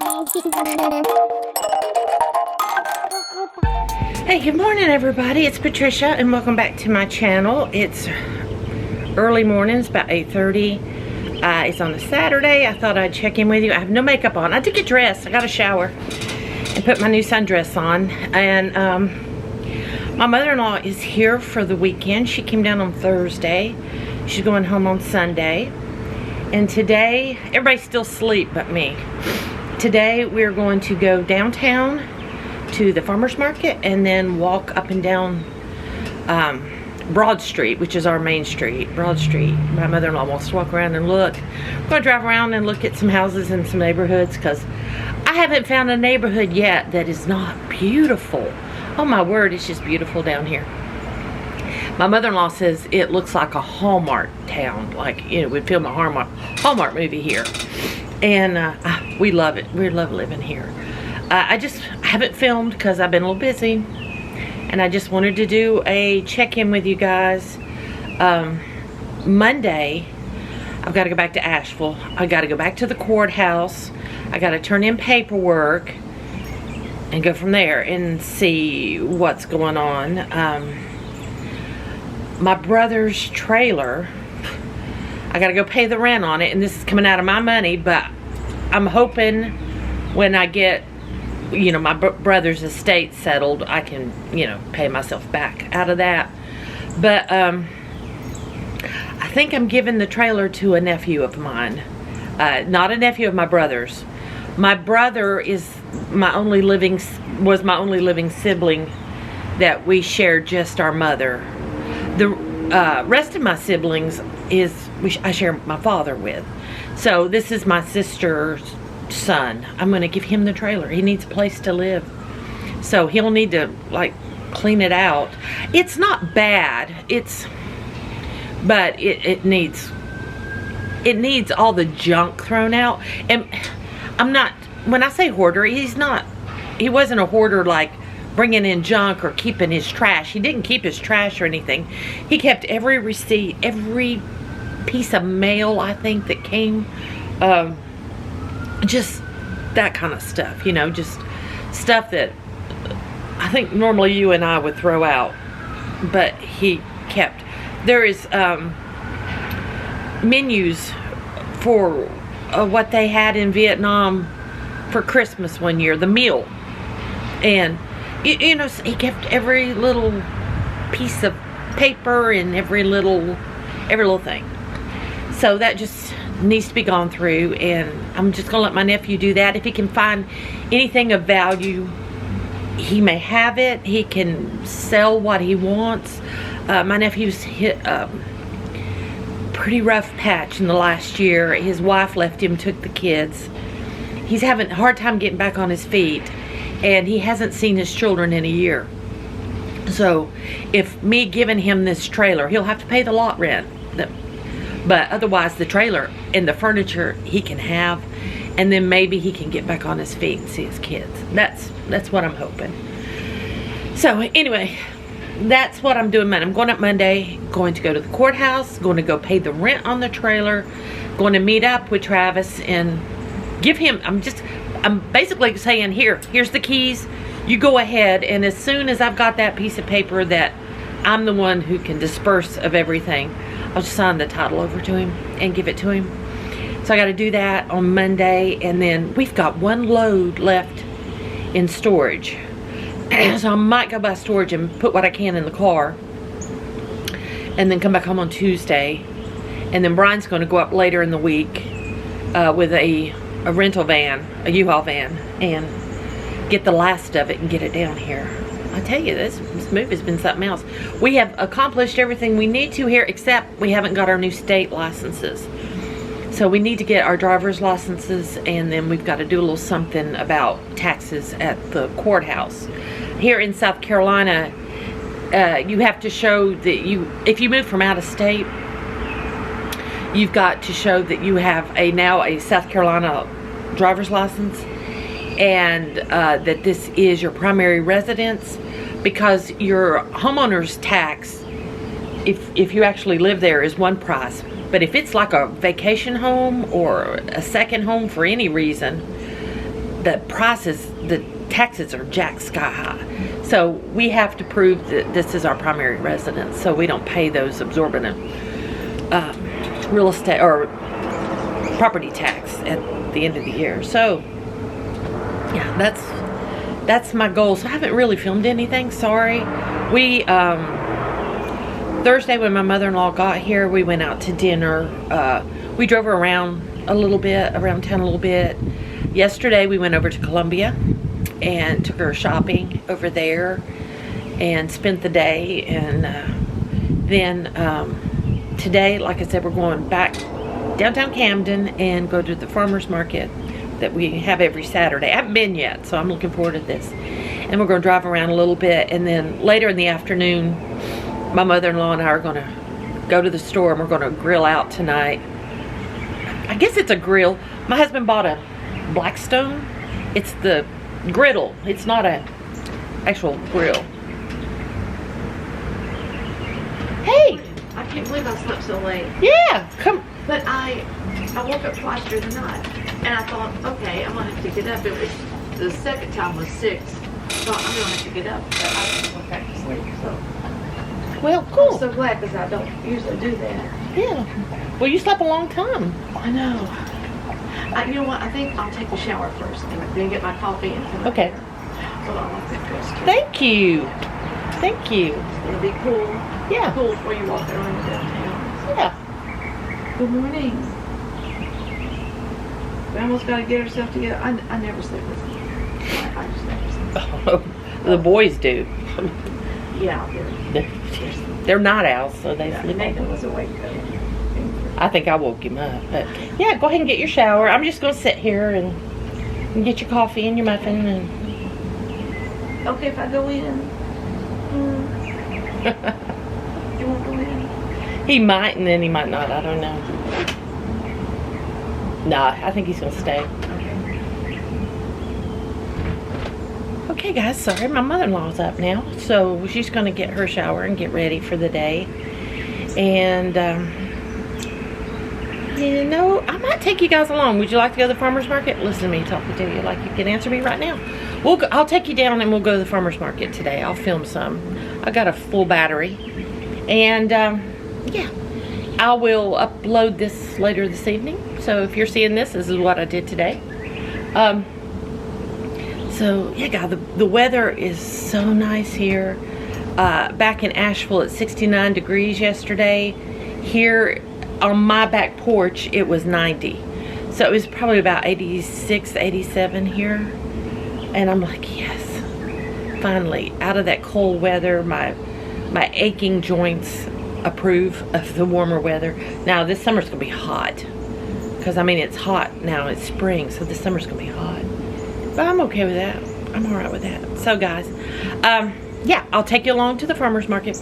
Hey, good morning everybody. It's Patricia and welcome back to my channel. It's early mornings, about 8:30. It's on a Saturday. I thought I'd check in with you. I have no makeup on. I did get dressed. I got a shower and put my new sundress on. And my mother-in-law is here for the weekend. She came down on Thursday. She's going home on Sunday. And today, everybody's still asleep but me. Today we're going to go downtown to the farmer's market and then walk up and down Broad Street, which is our main street, Broad Street. My mother-in-law wants to walk around and look. We're going to drive around and look at some houses in some neighborhoods because I haven't found a neighborhood yet that is not beautiful. Oh my word, it's just beautiful down here. My mother-in-law says it looks like a Hallmark town, like, you know, we'd film a Hallmark movie here. And we love it. We love living here. I haven't filmed because I've been a little busy. And I just wanted to do a check-in with you guys. Monday, I've got to go back to Asheville. I got to go back to the courthouse. I got to turn in paperwork and go from there and see what's going on. My brother's trailer, I got to go pay the rent on it, and this is coming out of my money, but I'm hoping when I get, you know, my brother's estate settled, I can, you know, pay myself back out of that. But I think I'm giving the trailer to a nephew of mine, not a nephew of my brother's. My brother is my only living sibling that we share just our mother. The rest of my siblings I share my father with. So this is my sister's son. I'm going to give him the trailer. He needs a place to live. So he'll need to, like, clean it out. It's not bad. But it needs all the junk thrown out. And I'm not, when I say hoarder, he wasn't a hoarder like bringing in junk or keeping his trash. He didn't keep his trash or anything. He kept every receipt, every piece of mail, I think, that came, just that kind of stuff, you know, just stuff that I think normally you and I would throw out, but he kept. There is menus for what they had in Vietnam for Christmas one year, the meal, and you know, he kept every little piece of paper and every little thing. So that just needs to be gone through, and I'm just gonna let my nephew do that. If he can find anything of value, he may have it. He can sell what he wants. My nephew's hit a pretty rough patch in the last year. His wife left him, took the kids. He's having a hard time getting back on his feet, and he hasn't seen his children in a year. So if me giving him this trailer, he'll have to pay the lot rent. But otherwise, the trailer and the furniture he can have, and then maybe he can get back on his feet and see his kids. That's what I'm hoping. So anyway, that's what I'm doing Monday. I'm going up Monday, going to go to the courthouse, going to go pay the rent on the trailer, going to meet up with Travis and give him, I'm basically saying, here's the keys. You go ahead, and as soon as I've got that piece of paper that I'm the one who can disperse of everything, I'll just sign the title over to him and give it to him. So I got to do that on Monday, and then we've got one load left in storage. So I might go by storage and put what I can in the car, and then come back home on Tuesday. And then Brian's going to go up later in the week with a rental van, a U-Haul van, and get the last of it and get it down here. I tell you, this move has been something else. We have accomplished everything we need to here, except we haven't got our new state licenses. So we need to get our driver's licenses, and then we've got to do a little something about taxes at the courthouse. Here in South Carolina, you have to show that if you move from out of state, you've got to show that you have now a South Carolina driver's license, and that this is your primary residence, because your homeowner's tax, if you actually live there, is one price. But if it's like a vacation home or a second home for any reason, the prices, the taxes are jack sky high. So we have to prove that this is our primary residence, so we don't pay those exorbitant real estate or property tax at the end of the year. So yeah, that's my goal. So I haven't really filmed anything, sorry. We Thursday when my mother-in-law got here, we went out to dinner. We drove her around a little bit, around town a little bit. Yesterday we went over to Columbia and took her shopping over there and spent the day. And then today, like I said, we're going back downtown Camden and go to the farmer's market that we have every Saturday. I haven't been yet, so I'm looking forward to this. And we're going to drive around a little bit, and then later in the afternoon, my mother-in-law and I are going to go to the store and we're going to grill out tonight. I guess it's a grill. My husband bought a Blackstone. It's the griddle. It's not a actual grill. Hey! I can't believe I slept so late. Yeah, come. But I woke up twice during the night, and I thought, okay, I'm gonna have to get up. It was the second time was 6, so I'm gonna have to get up. But I just went back to sleep. So Well, cool. I'm so glad because I don't usually do that. Yeah. Well, you slept a long time. I know. You know what? I think I'll take a shower first and then get my coffee and come Okay. Hold on, I'll get dressed. Thank you. Thank you. It'll be cool. Yeah. Cool before you walk around downtown. Yeah. Good morning. We almost got to get ourselves together. I never sleep with them. I just never sleep. The boys do. Yeah, They're not owls, so they sleep. Nathan was awake though. I think I woke him up. But yeah, go ahead and get your shower. I'm just going to sit here and get your coffee and your muffin. And Okay, if I go in. You won't go in? he might, and then he might not. I don't know. Nah, I think he's going to stay. Okay, guys, sorry. My mother-in-law's up now. So she's going to get her shower and get ready for the day. And, you know, I might take you guys along. Would you like to go to the farmer's market? Listen to me talking to you like you can answer me right now. I'll take you down and we'll go to the farmer's market today. I'll film some. I got a full battery. And, yeah, I will upload this later this evening. So if you're seeing this, this is what I did today. So, yeah, God, the weather is so nice here. Back in Asheville, it's 69 degrees yesterday. Here on my back porch, it was 90. So it was probably about 86, 87 here. And I'm like, yes, finally, out of that cold weather. My aching joints approve of the warmer weather. Now, this summer's going to be hot. Because, I mean, it's hot now. It's spring, so this summer's going to be hot. But I'm okay with that. I'm all right with that. So, guys, yeah, I'll take you along to the farmer's market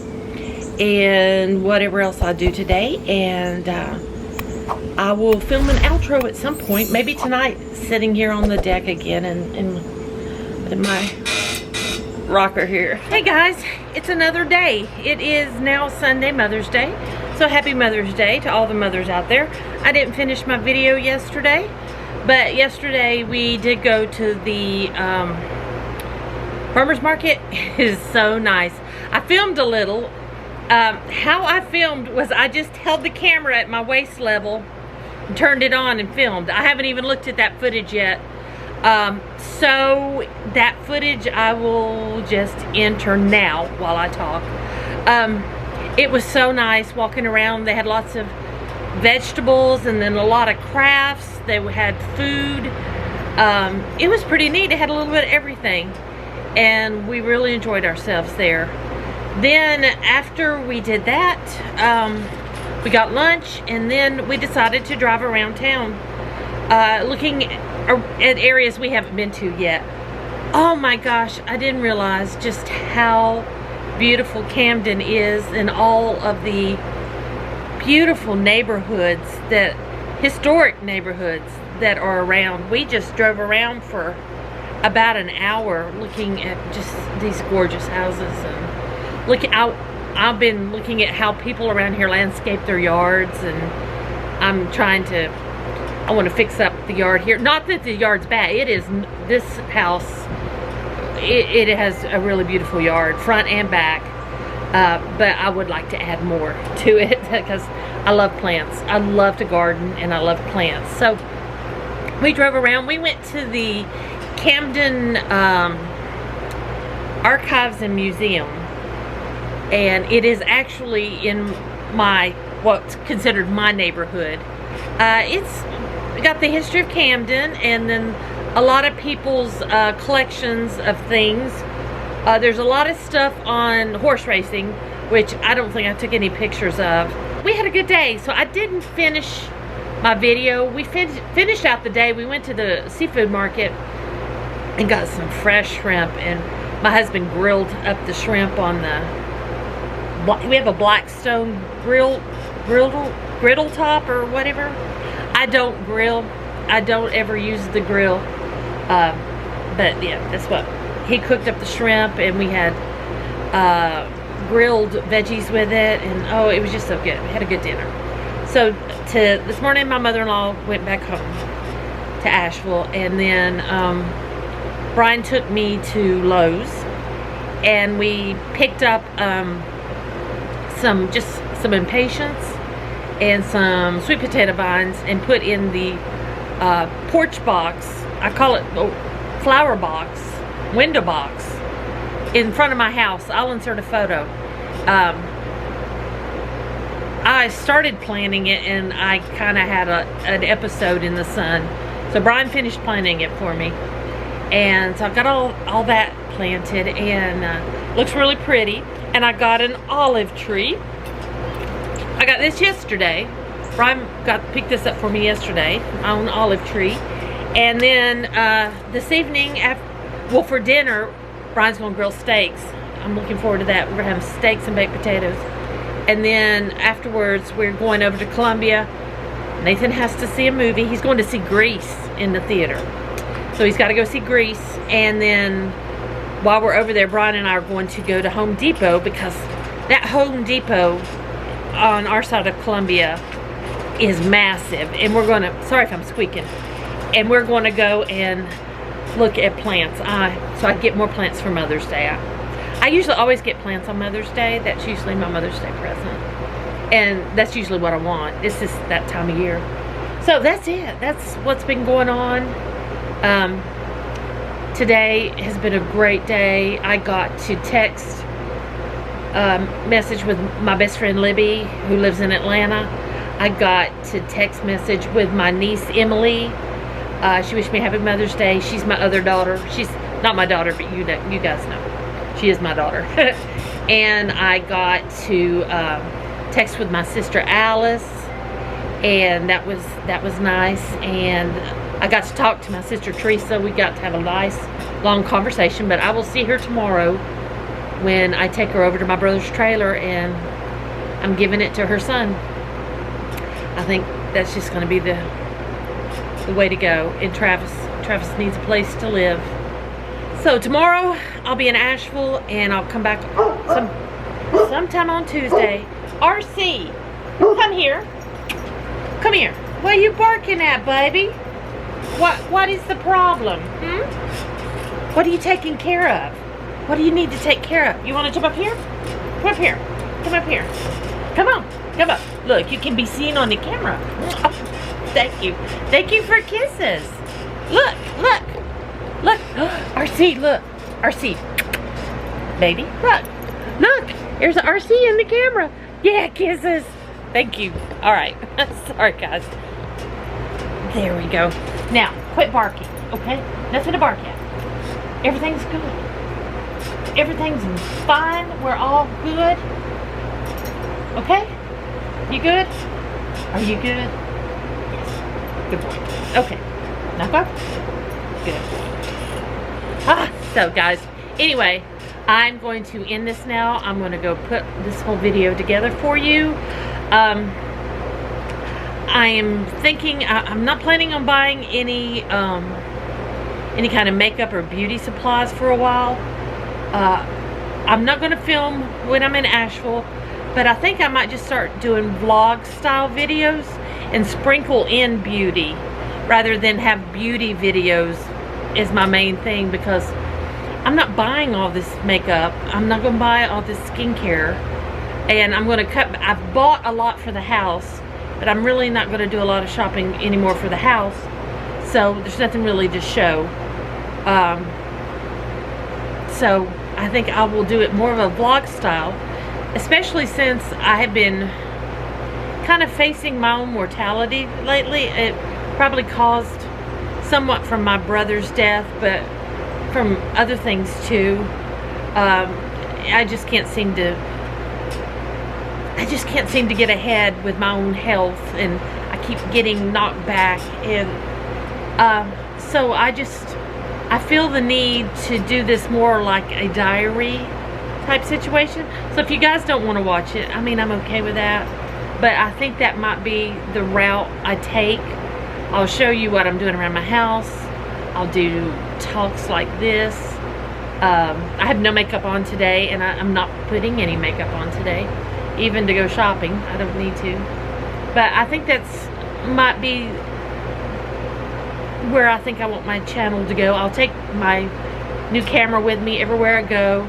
and whatever else I do today. And I will film an outro at some point. Maybe tonight, sitting here on the deck again in my rocker here. Hey, guys, it's another day. It is now Sunday, Mother's Day. So, happy Mother's Day to all the mothers out there. I didn't finish my video yesterday. But yesterday we did go to the farmer's market. It is so nice. I filmed a little. How I filmed was I just held the camera at my waist level and turned it on and filmed. I haven't even looked at that footage yet. So that footage I will just enter now while I talk. It was so nice walking around. They had lots of vegetables and then a lot of crafts. They had food. It was pretty neat. It had a little bit of everything, and we really enjoyed ourselves there. Then after we did that, we got lunch, and then we decided to drive around town, looking at areas we haven't been to yet. Oh my gosh, I didn't realize just how beautiful Camden is and all of the beautiful neighborhoods, that historic neighborhoods that are around. We just drove around for about an hour looking at just these gorgeous houses, and I've been looking at how people around here landscape their yards, and I'm trying to I want to fix up the yard here. Not that the yard's bad. It is. This house, it has a really beautiful yard, front and back. But I would like to add more to it because I love plants. I love to garden and I love plants. So we drove around. We went to the Camden Archives and Museum, and it is actually in what's considered my neighborhood. It's got the history of Camden, and then a lot of people's collections of things. There's a lot of stuff on horse racing, which I don't think I took any pictures of. We had a good day, so I didn't finish my video. We finished out the day. We went to the seafood market and got some fresh shrimp, and my husband grilled up the shrimp on we have a Blackstone griddle top or whatever. I don't grill. I don't ever use the grill. But yeah, that's what he cooked up the shrimp, and we had grilled veggies with it, and oh, it was just so good. We had a good dinner. So this morning, my mother-in-law went back home to Asheville, and then Brian took me to Lowe's, and we picked up some impatiens and some sweet potato vines, and put in the porch box. I call it flower box, window box, in front of my house. I'll insert a photo. I started planting it, and I kind of had an episode in the sun. So Brian finished planting it for me, and so I've got all that planted, and looks really pretty. And I got an olive tree. I got this yesterday. Brian picked this up for me yesterday, my own olive tree. And then this evening, for dinner, Brian's gonna grill steaks. I'm looking forward to that. We're gonna have steaks and baked potatoes. And then afterwards, we're going over to Columbia. Nathan has to see a movie. He's going to see Grease in the theater. So he's got to go see Grease. And then while we're over there, Brian and I are going to go to Home Depot, because that Home Depot on our side of Columbia is massive. And we're going to, sorry if I'm squeaking, and we're going to go and look at plants. So I get more plants for Mother's Day. I usually always get plants on Mother's Day. That's usually my Mother's Day present. And that's usually what I want. This is that time of year. So that's it. That's what's been going on. Today has been a great day. I got to text message with my best friend Libby, who lives in Atlanta. I got to text message with my niece Emily. She wished me happy Mother's Day. She's my other daughter. She's not my daughter, but you guys know. She is my daughter. And I got to text with my sister Alice, and that was nice. And I got to talk to my sister Teresa. We got to have a nice long conversation, but I will see her tomorrow when I take her over to my brother's trailer, and I'm giving it to her son. I think that's just going to be the way to go. And Travis needs a place to live. So tomorrow I'll be in Asheville, and I'll come back sometime on Tuesday. RC, come here. Come here. What are you barking at, baby? What is the problem? What are you taking care of? What do you need to take care of? You want to jump up here? Come up here. Come up here. Come on. Come up. Look, you can be seen on the camera. Oh, thank you. Thank you for kisses. Look. Look. Look. RC, look. RC. Baby, look. Look. There's an RC in the camera. Yeah, kisses. Thank you. All right. Sorry, guys. There we go. Now, quit barking, okay? Nothing to bark at. Everything's good. Everything's fine. We're all good. Okay? You good? Are you good? Yes. Good boy. Okay. Now go. Good. So guys, anyway, I'm going to end this now. I'm going to go put this whole video together for you. I am thinking, I'm not planning on buying any kind of makeup or beauty supplies for a while. I'm not going to film when I'm in Asheville, but I think I might just start doing vlog style videos and sprinkle in beauty. rather than have beauty videos is my main thing, because I'm not buying all this makeup. I'm not gonna buy all this skincare, and I'm gonna cut. I've bought a lot for the house, but I'm really not gonna do a lot of shopping anymore for the house, so there's nothing really to show. So I think I will do it more of a vlog style, especially since I have been kind of facing my own mortality lately. It probably caused somewhat from my brother's death, but from other things too. I just can't seem to get ahead with my own health, and I keep getting knocked back, and so I feel the need to do this more like a diary type situation. So if you guys don't want to watch it, I mean, I'm okay with that, but I think that might be the route I take. I'll show you what I'm doing around my house. I'll do talks like this. I have no makeup on today, and I'm not putting any makeup on today, even to go shopping. I don't need to. But I think that's might be where I think I want my channel to go. I'll take my new camera with me everywhere I go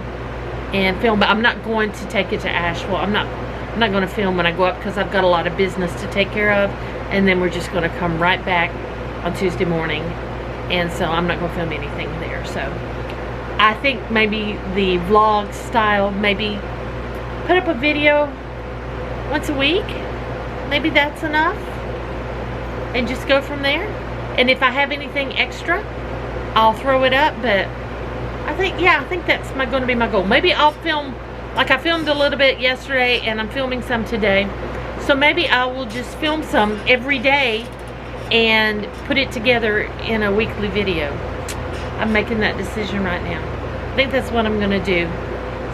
and film, but I'm not going to take it to Asheville. I'm not going to film when I go up, because I've got a lot of business to take care of, and then we're just going to come right back on Tuesday morning, and so I'm not going to film anything there. So I think maybe the vlog style, maybe put up a video once a week, maybe that's enough, and just go from there. And if I have anything extra, I'll throw it up. But I think that's going to be my goal. Maybe I'll film, like I filmed a little bit yesterday, and I'm filming some today. So maybe I will just film some every day and put it together in a weekly video. I'm making that decision right now. I think that's what I'm going to do.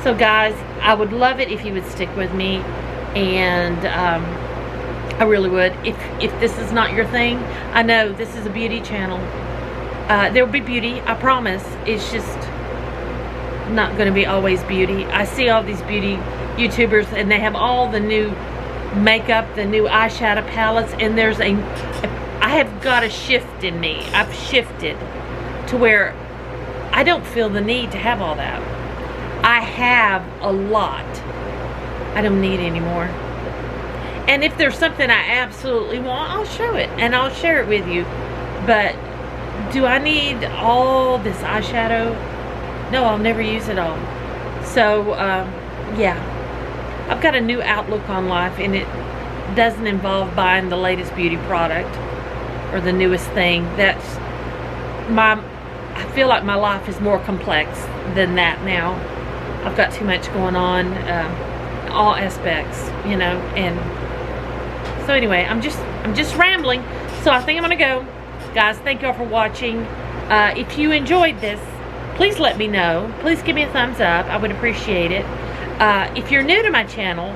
So guys, I would love it if you would stick with me, and I really would. If this is not your thing, I know this is a beauty channel. There will be beauty, I promise. It's just not going to be always beauty. I see all these beauty YouTubers, and they have all the new makeup, the new eyeshadow palettes, and I have got a shift in me. I've shifted to where I don't feel the need to have all that. I have a lot. I don't need any more. And if there's something I absolutely want, I'll show it, and I'll share it with you. But do I need all this eyeshadow? No, I'll never use it all. So, yeah. I've got a new outlook on life, and it doesn't involve buying the latest beauty product or the newest thing. I feel like my life is more complex than that now. I've got too much going on, all aspects, you know, and so anyway, I'm just rambling. So I think I'm gonna go. Guys, thank y'all for watching. If you enjoyed this, please let me know. Please give me a thumbs up. I would appreciate it. If you're new to my channel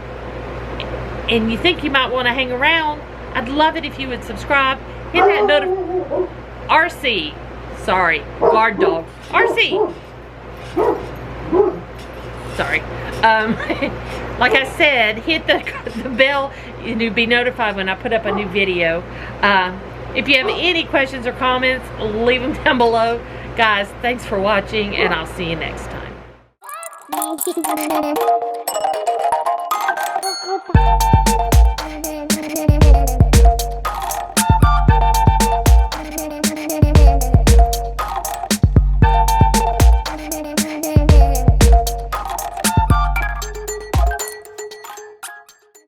and you think you might want to hang around, I'd love it if you would subscribe. Hit that RC. Sorry, guard dog. RC. Sorry. Like I said, hit the bell and you'll be notified when I put up a new video. If you have any questions or comments, leave them down below. Guys, thanks for watching, and I'll see you next time.